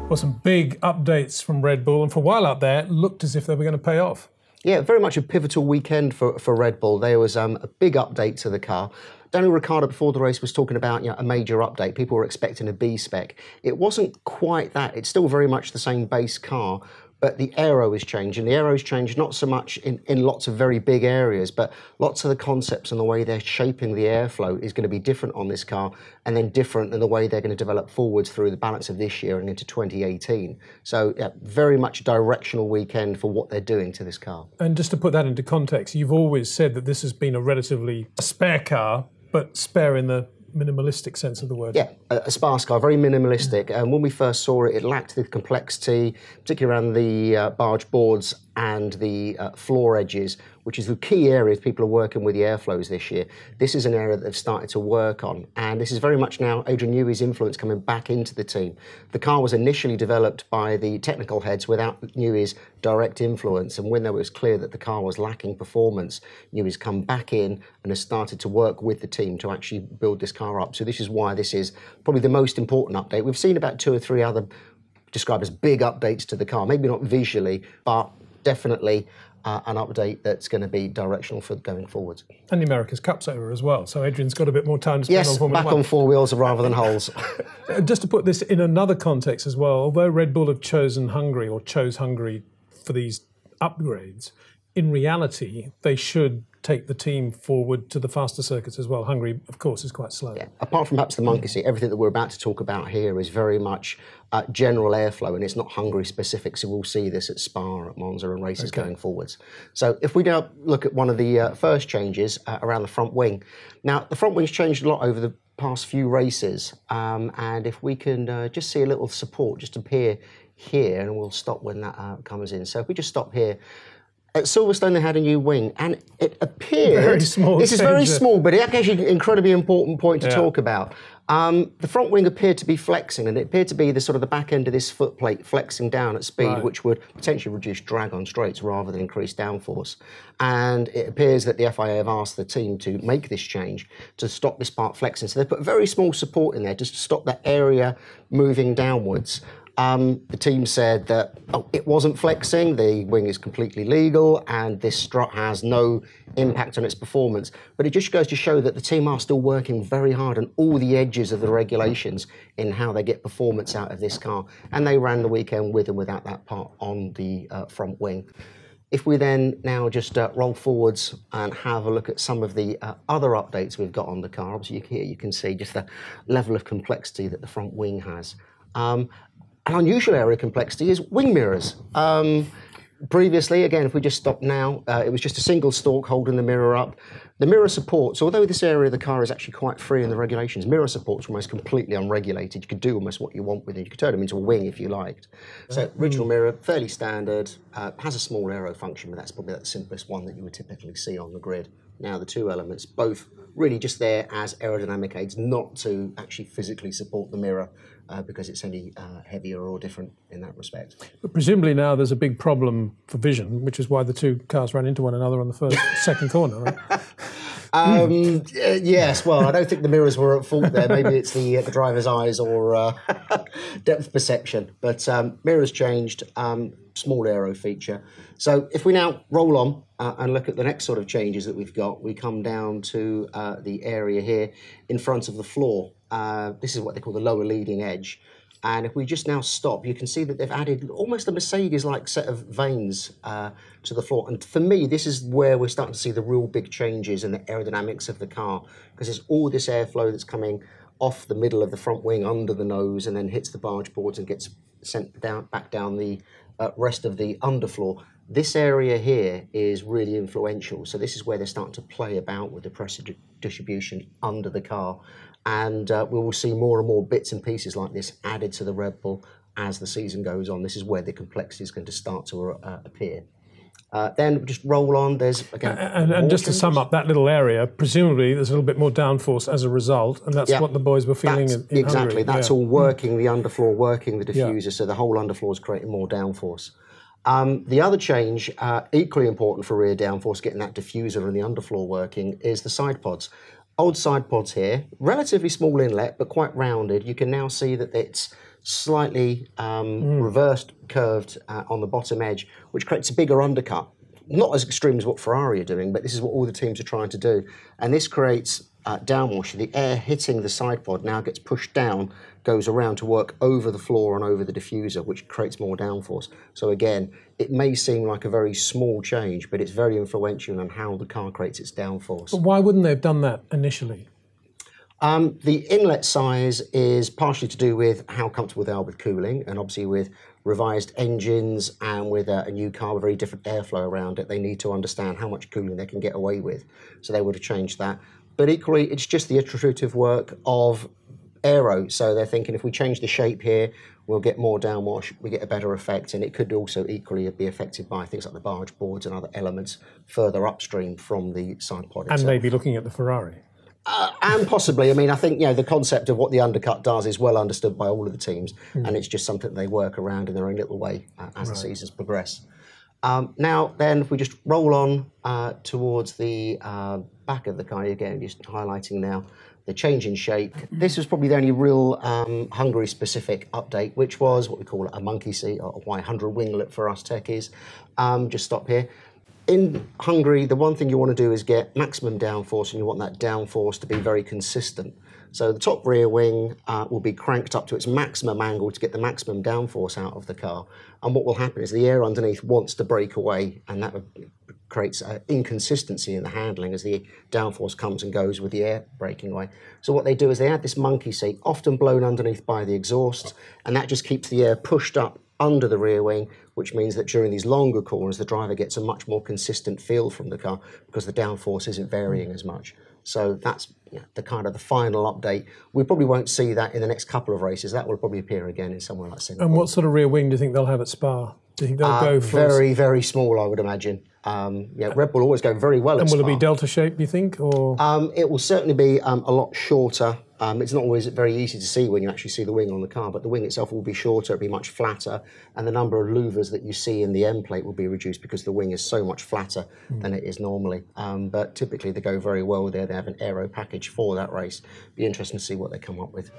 Well, some big updates from Red Bull, and for a while out there, it looked as if they were going to pay off. Yeah, very much a pivotal weekend for Red Bull. There was a big update to the car. Daniel Ricciardo, before the race, was talking about a major update. People were expecting a B-spec. It wasn't quite that. It's still very much the same base car, but the aero has changed. And the aero's changed not so much in lots of very big areas, but lots of the concepts and the way they're shaping the airflow is going to be different on this car, and then different in the way they're going to develop forwards through the balance of this year and into 2018. So yeah, very much a directional weekend for what they're doing to this car. And just to put that into context, you've always said that this has been a relatively spare car, but spare in the minimalistic sense of the word. Yeah, a sparse car, very minimalistic. And when we first saw it, it lacked the complexity, particularly around the barge boards and the floor edges, which is the key areas people are working with the airflows this year. This is an area that they've started to work on, and this is very much now Adrian Newey's influence coming back into the team. The car was initially developed by the technical heads without Newey's direct influence, and when it was clear that the car was lacking performance, Newey's come back in and has started to work with the team to actually build this car up. So this is why this is probably the most important update. We've seen about 2 or 3 other described as big updates to the car, maybe not visually, but definitely an update that's going to be directional for going forwards. And the America's Cup's over as well, so Adrian's got a bit more time to spend on Formula 1. Back on 4 wheels rather than holes. Just to put this in another context as well, although Red Bull have chosen Hungary, or chose Hungary for these upgrades, in reality, they should take the team forward to the faster circuits as well. Hungary, of course, is quite slow. Yeah. Apart from perhaps the monkey seat, everything that we're about to talk about here is very much general airflow, and it's not Hungary specific, so we'll see this at Spa, at Monza, and races going forwards. So if we now look at one of the first changes around the front wing. Now, the front wing's changed a lot over the past few races, and if we can just see a little support just appear here, and we'll stop when that comes in. So if we just stop here, at Silverstone they had a new wing, and it appeared... Very small. This is very small, but it's actually an incredibly important point to talk about. The front wing appeared to be flexing, and it appeared to be the sort of the back end of this foot plate flexing down at speed, which would potentially reduce drag on straights rather than increase downforce. And it appears that the FIA have asked the team to make this change to stop this part flexing. So they put very small support in there just to stop that area moving downwards. The team said that it wasn't flexing, the wing is completely legal, and this strut has no impact on its performance. But it just goes to show that the team are still working very hard on all the edges of the regulations in how they get performance out of this car. And they ran the weekend with and without that part on the front wing. If we then now just roll forwards and have a look at some of the other updates we've got on the car, obviously here you can see just the level of complexity that the front wing has. An unusual area of complexity is wing mirrors. Previously, again, if we just stop now, it was just a single stalk holding the mirror up. The mirror supports, although this area of the car is actually quite free in the regulations, mirror supports are almost completely unregulated. You could do almost what you want with it. You could turn them into a wing if you liked. So original mirror, fairly standard, has a small aero function, but that's probably the simplest one that you would typically see on the grid. Now the 2 elements, both really just there as aerodynamic aids, not to actually physically support the mirror because it's any heavier or different in that respect. But presumably now there's a big problem for vision, which is why the 2 cars ran into one another on the second corner, right? Yes, well, I don't think the mirrors were at fault there. Maybe it's the driver's eyes or depth perception. But mirrors changed, small aero feature. So if we now roll on and look at the next sort of changes that we've got, we come down to the area here in front of the floor. This is what they call the lower leading edge. And if we just now stop, you can see that they've added almost a Mercedes-like set of vanes to the floor. And for me, this is where we're starting to see the real big changes in the aerodynamics of the car, because there's all this airflow that's coming off the middle of the front wing under the nose and then hits the barge boards and gets sent back down the rest of the underfloor. This area here is really influential. So this is where they're starting to play about with the pressure distribution under the car. And we will see more and more bits and pieces like this added to the Red Bull as the season goes on. This is where the complexity is going to start to appear. Then just roll on. There's again, and just to sum up that little area, presumably there's a little bit more downforce as a result, and that's what the boys were feeling in exactly. Hungary. That's all working the underfloor, working the diffuser, so the whole underfloor is creating more downforce. The other change, equally important for rear downforce, getting that diffuser and the underfloor working, is the side pods. Old side pods here, relatively small inlet, but quite rounded. You can now see that it's slightly reversed, curved on the bottom edge, which creates a bigger undercut. Not as extreme as what Ferrari are doing, but this is what all the teams are trying to do. And this creates downwash. The air hitting the side pod now gets pushed down, goes around to work over the floor and over the diffuser, which creates more downforce. So again, it may seem like a very small change, but it's very influential on how the car creates its downforce. But why wouldn't they have done that initially? The inlet size is partially to do with how comfortable they are with cooling, and obviously with revised engines and with a new car with very different airflow around it, they need to understand how much cooling they can get away with. So they would have changed that. But equally, it's just the iterative work of aero. So they're thinking if we change the shape here, we'll get more downwash, we get a better effect, and it could also equally be affected by things like the barge boards and other elements further upstream from the side pod itself. And maybe looking at the Ferrari. And possibly, I mean, I think, the concept of what the undercut does is well understood by all of the teams, and it's just something they work around in their own little way as the seasons progress. Now, then, if we just roll on towards the back of the car, again, just highlighting now the change in shape. This was probably the only real Hungary-specific update, which was what we call a monkey seat, or a Y100 winglet for us techies. Just stop here. In Hungary, the one thing you want to do is get maximum downforce, and you want that downforce to be very consistent. So the top rear wing will be cranked up to its maximum angle to get the maximum downforce out of the car. And what will happen is the air underneath wants to break away, and that creates inconsistency in the handling as the downforce comes and goes with the air breaking away. So what they do is they add this monkey seat, often blown underneath by the exhaust, and that just keeps the air pushed up under the rear wing, which means that during these longer corners, the driver gets a much more consistent feel from the car because the downforce isn't varying as much. So that's the kind of the final update. We probably won't see that in the next couple of races. That will probably appear again in somewhere like Singapore. And what sort of rear wing do you think they'll have at Spa? Do you think they'll go for very, very small, I would imagine. Red Bull always go very well at Spa. And will it be delta shape, do you think? Or it will certainly be a lot shorter. It's not always very easy to see when you actually see the wing on the car, but the wing itself will be shorter, it'll be much flatter, and the number of louvers that you see in the end plate will be reduced because the wing is so much flatter than it is normally. But typically they go very well there. They have an aero package for that race. Be interesting to see what they come up with.